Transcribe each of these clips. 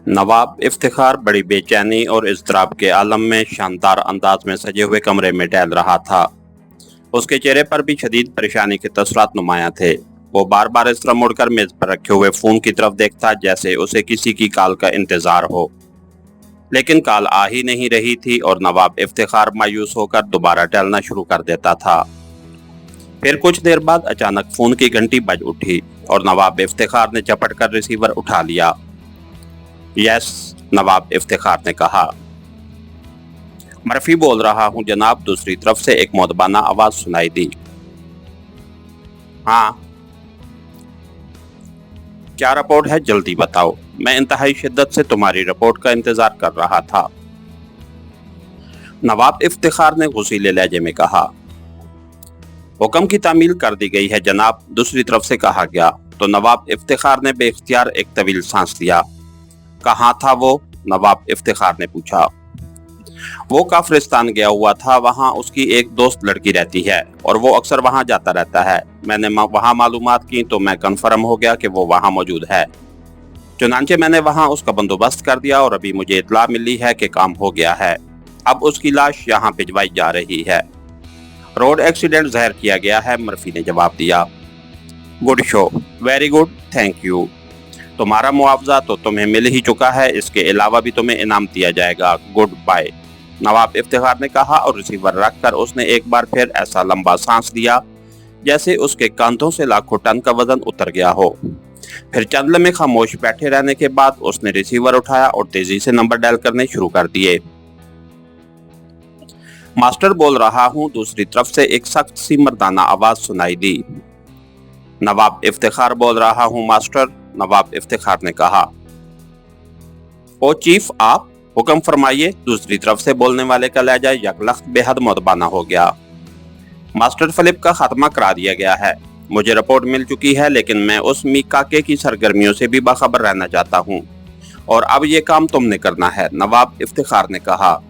नवाब इफ्तिखार बड़ी बेचैनी और इज़्तिराब के आलम में शानदार अंदाज में सजे हुए कमरे में टहल रहा था। उसके चेहरे पर भी शदीद परेशानी के तसरात नुमायां थे। वो बार बार इस तरह मुड़कर मेज पर रखे हुए फोन की तरफ देखता जैसे उसे किसी की कॉल का इंतजार हो, लेकिन कॉल आ ही नहीं रही थी और नवाब इफ्तिखार मायूस होकर दोबारा टहलना शुरू कर देता था। फिर कुछ देर बाद अचानक फोन की घंटी बज उठी और नवाब इफ्तिखार ने झपट कर रिसीवर उठा लिया। यस, नवाब इफ्तिखार ने कहा। मर्फी बोल रहा हूं जनाब, दूसरी तरफ से एक मुअद्दबाना आवाज सुनाई दी। हाँ, क्या रिपोर्ट है, जल्दी बताओ। मैं इंतहाई शिद्दत से तुम्हारी रिपोर्ट का इंतजार कर रहा था, नवाब इफ्तिखार ने गुस्सीले लहजे में कहा। हुक्म की तामील कर दी गई है जनाब, दूसरी तरफ से कहा गया। तो नवाब इफ्तिखार ने बेख्तियार एक तवील सांस लिया। कहाँ था वो, नवाब इफ्तिखार ने पूछा। वो काफिरिस्तान गया हुआ था, वहाँ उसकी एक दोस्त लड़की रहती है और वो अक्सर वहाँ जाता रहता है। मैंने वहाँ मालूमात की तो मैं कन्फर्म हो गया कि वो वहाँ मौजूद है। चुनांचे मैंने वहाँ उसका बंदोबस्त कर दिया और अभी मुझे इत्तला मिली है कि काम हो गया है। अब उसकी लाश यहाँ भिजवाई जा रही है। रोड एक्सीडेंट ज़ाहिर किया गया है, मर्फी ने जवाब दिया। Good show, very good, thank you. तुम्हारा मुआवजा तो तुम्हें मिल ही चुका है, इसके अलावा भी तुम्हें इनाम दिया जाएगा। गुड बाय, नवाब इफ्तिखार ने कहा और रिसीवर रखकर उसने एक बार फिर ऐसा लंबा सांस लिया जैसे उसके कांधों से लाखों टन का वजन उतर गया हो। फिर चंद लम्हे खामोश बैठे रहने के बाद उसने रिसीवर उठाया और तेजी से नंबर डायल करने शुरू कर दिए। मास्टर बोल रहा हूँ, दूसरी तरफ से एक सख्त सी मर्दाना आवाज सुनाई दी। नवाब इफ्तिखार बोल रहा हूँ मास्टर, नवाब इफ्तिखार ने कहा। ओ चीफ, आप हुक्म फरमाइए, दूसरी तरफ से बोलने वाले का लहजा यकलख्त बेहद मुअद्दबाना हो गया। मास्टर फिलिप का खात्मा करा दिया गया है। मुझे रिपोर्ट मिल चुकी है, लेकिन मैं उस मीकाके की सरगर्मियों से भी बाखबर रहना चाहता हूँ और अब ये काम तुमने करना है, नवाब इफ्तिखार ने कहा।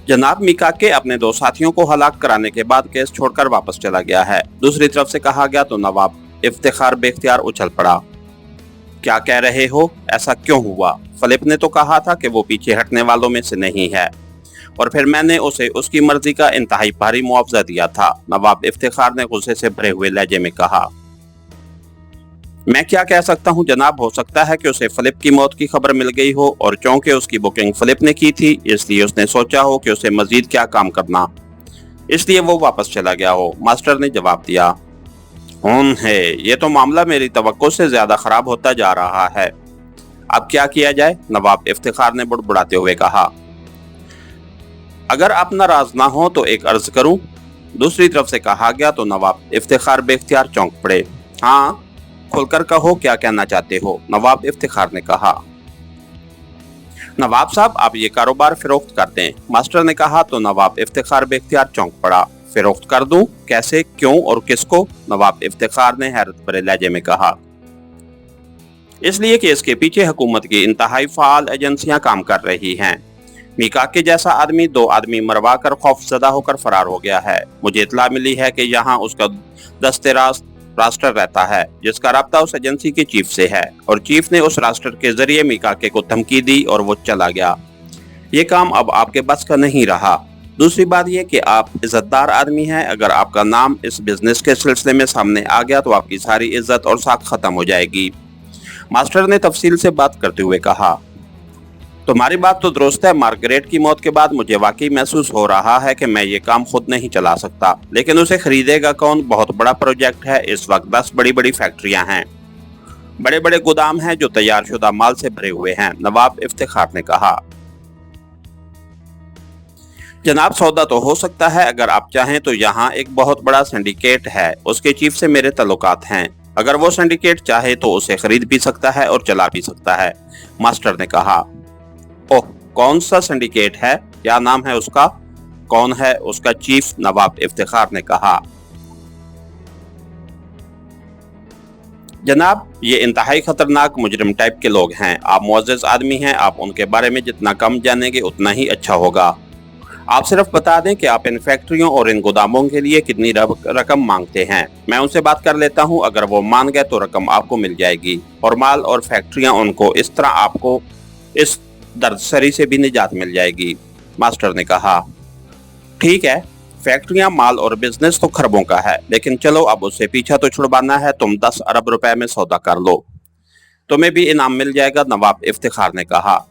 जनाब, मीकाके अपने दो साथियों को हलाक कराने के बाद केस छोड़कर वापस चला गया है, दूसरी तरफ से कहा गया तो नवाब इफ्तिखार बेख्तियार उछल पड़ा। क्या कह रहे हो, ऐसा क्यों हुआ? फिलिप ने तो कहा था कि वो पीछे हटने वालों में से नहीं है और फिर मैंने उसे उसकी मर्जी का इंतहाई भारी मुआवजा दिया था, नवाब इफ्तिखार ने गुस्से से भरे हुए लहजे में कहा। मैं क्या कह सकता हूँ जनाब, हो सकता है कि उसे फिलिप की मौत की खबर मिल गई हो और चूंकि उसकी बुकिंग फिलिप ने की थी इसलिए उसने सोचा हो कि उसे मजीद क्या काम करना, इसलिए वो वापस चला गया हो, मास्टर ने जवाब दिया। है, ये तो मामला मेरी तवक्को से ज्यादा खराब होता जा रहा है। अब क्या किया जाए, नवाब इफ्तिखार ने बुड़बुड़ाते हुए कहा। अगर आप नाराज ना हो तो एक अर्ज करूं, दूसरी तरफ से कहा गया तो नवाब इफ्तिखार बेख्तियार चौंक पड़े। हाँ, खुलकर कहो, क्या कहना चाहते हो, नवाब इफ्तिखार ने कहा। नवाब साहब, आप ये कारोबार फरोख्त कर दें, मास्टर ने कहा तो नवाब इफ्तिखार बेख्तियार चौंक पड़ा। फरोख्त कर दूं? कैसे, क्यों और किसको, नवाब इफ्तिखार ने हैरत भरे लहजे में कहा। इसलिए कि इसके पीछे हुकूमत की इंतहाई फाल एजेंसियां काम कर रही हैं। मीकाके जैसा आदमी दो आदमी मरवा कर खौफजदा होकर फरार हो गया है। मुझे इत्तला मिली है कि यहाँ उसका दस्ते रास्टर रहता है जिसका राब्ता उस एजेंसी के चीफ से है और चीफ ने उस रास्टर के जरिए मीकाके को धमकी दी और वो चला गया। ये काम अब आपके बस का नहीं रहा। दूसरी बात यह कि आप इज्जतदार आदमी हैं, अगर आपका नाम इस बिजनेस के सिलसिले में सामने आ गया तो आपकी सारी इज्जत और साख खत्म हो जाएगी, मास्टर ने तफसील से बात करते हुए कहा। तुम्हारी बात तो दुरुस्त है, मार्गरेट की मौत के बाद मुझे वाकई महसूस हो रहा है कि मैं ये काम खुद नहीं चला सकता, लेकिन उसे खरीदेगा कौन? बहुत बड़ा प्रोजेक्ट है। इस वक्त 10 बड़ी बड़ी फैक्ट्रियां हैं, बड़े बड़े गोदाम हैं जो तैयार शुदा माल से भरे हुए हैं, नवाब इफ्तिखार ने कहा। जनाब, सौदा तो हो सकता है, अगर आप चाहें तो यहाँ एक बहुत बड़ा सिंडिकेट है, उसके चीफ से मेरे तल्लुकात हैं। अगर वो सिंडिकेट चाहे तो उसे खरीद भी सकता है और चला भी सकता है, मास्टर ने कहा। ओह, कौन सा सिंडिकेट है, क्या नाम है उसका, कौन है उसका चीफ, नवाब इफ्तिखार ने कहा। जनाब, ये इंतहाई खतरनाक मुजरिम टाइप के लोग हैं। आप मुअज़्ज़ज़ आदमी हैं, आप उनके बारे में जितना कम जानेंगे उतना ही अच्छा होगा। आप सिर्फ बता दें कि आप इन फैक्ट्रियों और इन गोदामों के लिए कितनी रकम मांगते हैं। मैं उनसे बात कर लेता हूं, अगर वो मान गए तो रकम आपको मिल जाएगी और माल और फैक्ट्रियां उनको, इस तरह आपको इस दर्दसरी से भी निजात मिल जाएगी। मास्टर ने कहा, ठीक है, फैक्ट्रियां, माल और बिजनेस तो खरबों का है, लेकिन चलो अब उससे पीछा तो छुड़वाना है। तुम 10 अरब रुपए में सौदा कर लो, तुम्हें भी इनाम मिल जाएगा, नवाब इफ्तिखार ने कहा।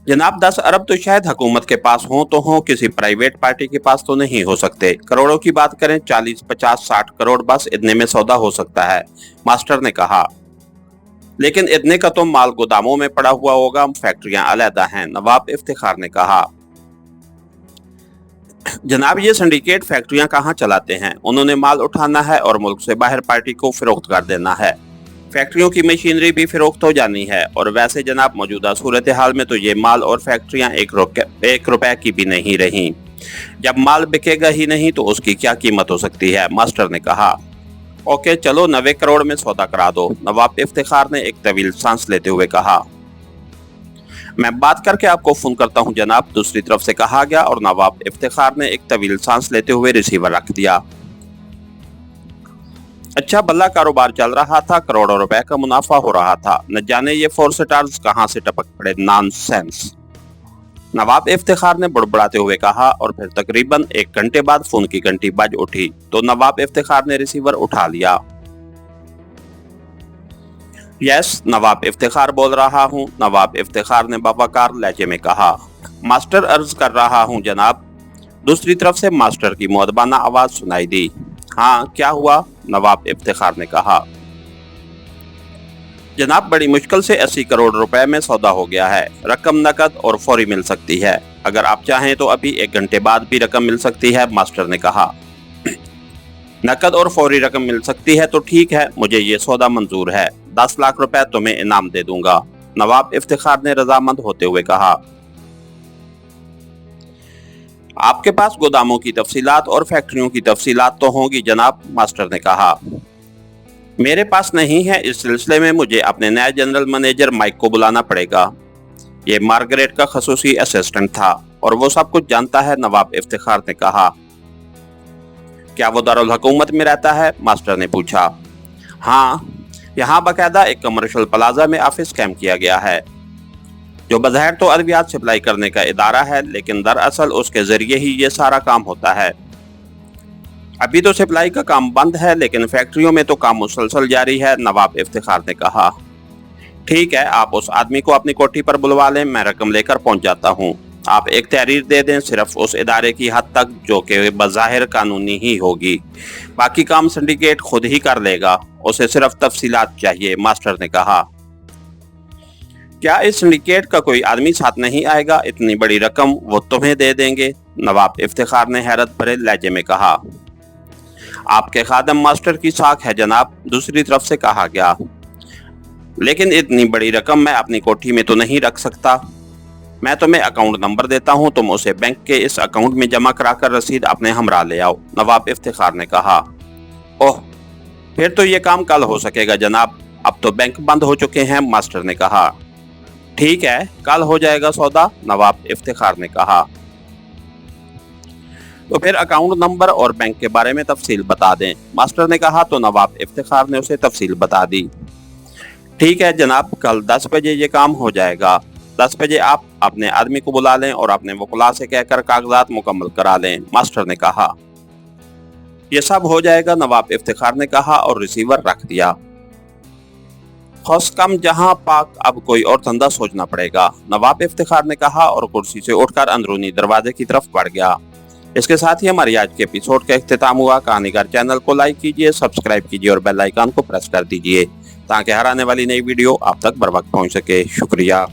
जनाब 10 अरब तो शायद हुकूमत के पास हो तो हो, किसी प्राइवेट पार्टी के पास तो नहीं हो सकते। करोड़ों की बात करें, 40, 50, 60 करोड़, बस इतने में सौदा हो सकता है, मास्टर ने कहा। लेकिन इतने का तो माल गोदामों में पड़ा हुआ होगा, फैक्ट्रियां अलहदा हैं, नवाब इफ्तिखार ने कहा। जनाब ये सिंडिकेट फैक्ट्रियां कहाँ चलाते हैं? उन्होंने माल उठाना है और मुल्क से बाहर पार्टी को फरोख्त कर देना है। फैक्ट्रियों की मशीनरी भी फरोख्त हो जानी है। और वैसे जनाब मौजूदा सूरत हाल में तो ये माल और फैक्ट्रियां 1 रुपए की भी नहीं रही। जब माल बिकेगा ही नहीं तो उसकी क्या कीमत हो सकती है, मास्टर ने कहा। ओके, चलो 90 करोड़ में सौदा करा दो, नवाब इफ्तिखार ने एक तवील सांस लेते हुए कहा। मैं बात करके आपको फोन करता हूं जनाब, दूसरी तरफ से कहा गया और नवाब इफ्तिखार ने एक तवील सांस लेते हुए रिसीवर रख दिया। अच्छा भला कारोबार चल रहा था, करोड़ों रुपए का मुनाफा हो रहा था, न जाने ये 4 स्टार्स कहां से टपक पड़े, नॉनसेंस, नवाब इफ्तिखार ने बुड़बुड़ाते हुए कहा। और फिर तकरीबन 1 घंटे बाद फोन की घंटी बज उठी तो नवाब इफ्तिखार ने रिसीवर उठा लिया। यस, नवाब इफ्तिखार बोल रहा हूँ, नवाब इफ्तिखार ने बावकार लहजे में कहा। मास्टर अर्ज कर रहा हूँ जनाब। दूसरी तरफ से मास्टर की मुअद्दबाना आवाज सुनाई दी। हाँ, क्या हुआ, नवाब इफ्तिखार ने कहा। जनाब बड़ी मुश्किल से 80 करोड़ रुपए में सौदा हो गया है, रकम नकद और फौरी मिल सकती है, अगर आप चाहें तो अभी 1 घंटे बाद भी रकम मिल सकती है, मास्टर ने कहा। नकद और फौरी रकम मिल सकती है तो ठीक है, मुझे ये सौदा मंजूर है, 10 लाख रुपए तुम्हें इनाम दे दूंगा, नवाब इफ्तिखार ने रजामंद होते हुए कहा। आपके पास गोदामों की तफसीलात और फैक्ट्रियों की तफसीलात तो होंगी जनाब, मास्टर ने कहा। मेरे पास नहीं है, इस सिलसिले में मुझे अपने नए जनरल मैनेजर माइक को बुलाना पड़ेगा। ये मार्गरेट का खसूसी असिस्टेंट था और वो सब कुछ जानता है, नवाब इफ्तिखार ने कहा। क्या वो दारुल हुकूमत में रहता है, मास्टर ने पूछा। हाँ, यहाँ बाकायदा एक कमर्शियल प्लाजा में ऑफिस कैंप किया गया है, जो बज़ाहिर तो अद्वियात सप्लाई करने का इदारा है, लेकिन दरअसल उसके जरिए ही ये सारा काम होता है। अभी तो सप्लाई का काम बंद है, लेकिन फैक्ट्रियों में तो काम मुसलसल जारी है, नवाब इफ्तिखार ने कहा। ठीक है, आप उस आदमी को अपनी कोठी पर बुलवा लें, मैं रकम लेकर पहुंच जाता हूं। आप एक तहरीर दे दें, सिर्फ उस इदारे की हद तक जो कि बज़ाहिर कानूनी ही होगी, बाकी काम सिंडिकेट खुद ही कर लेगा, उसे सिर्फ तफसीलात चाहिए, मास्टर ने कहा। क्या इस सिंडिकेट का कोई आदमी साथ नहीं आएगा? इतनी बड़ी रकम वो तुम्हें दे देंगे, नवाब इफ्तिखार ने हैरत भरे लहजे में कहा। आपके खादम मास्टर की साख है जनाब, दूसरी तरफ से कहा गया। लेकिन इतनी बड़ी रकम मैं अपनी कोठी में तो नहीं रख सकता। मैं तुम्हें अकाउंट नंबर देता हूं, तुम उसे बैंक के इस अकाउंट में जमा कराकर रसीद अपने हमरा ले आओ, नवाब इफ्तिखार ने कहा। ओह, फिर तो ये काम कल हो सकेगा जनाब, अब तो बैंक बंद हो चुके हैं, मास्टर ने कहा। ठीक है, कल हो जाएगा सौदा, नवाब इफ्तिखार ने कहा। तो फिर अकाउंट नंबर और बैंक के बारे में तफसील बता दें, मास्टर ने कहा। तो नवाब इफ्तिखार ने उसे तफसील बता दी। ठीक है जनाब, कल 10 बजे ये काम हो जाएगा। 10 बजे आप अपने आदमी को बुला लें और अपने वकुला से कहकर कागजात मुकम्मल करा लें, मास्टर ने कहा। ये सब हो जाएगा, नवाब इफ्तिखार ने कहा और रिसीवर रख दिया। कम जहां पाक, अब कोई और धंधा सोचना पड़ेगा, नवाब इफ्तिखार ने कहा और कुर्सी से उठकर अंदरूनी दरवाजे की तरफ बढ़ गया। इसके साथ ही हमारी आज के एपिसोड का इख्तिताम हुआ। कहानीगर चैनल को लाइक कीजिए, सब्सक्राइब कीजिए और बेल आइकन को प्रेस कर दीजिए ताकि हर आने वाली नई वीडियो आप तक बर वक्त पहुंच सके। शुक्रिया।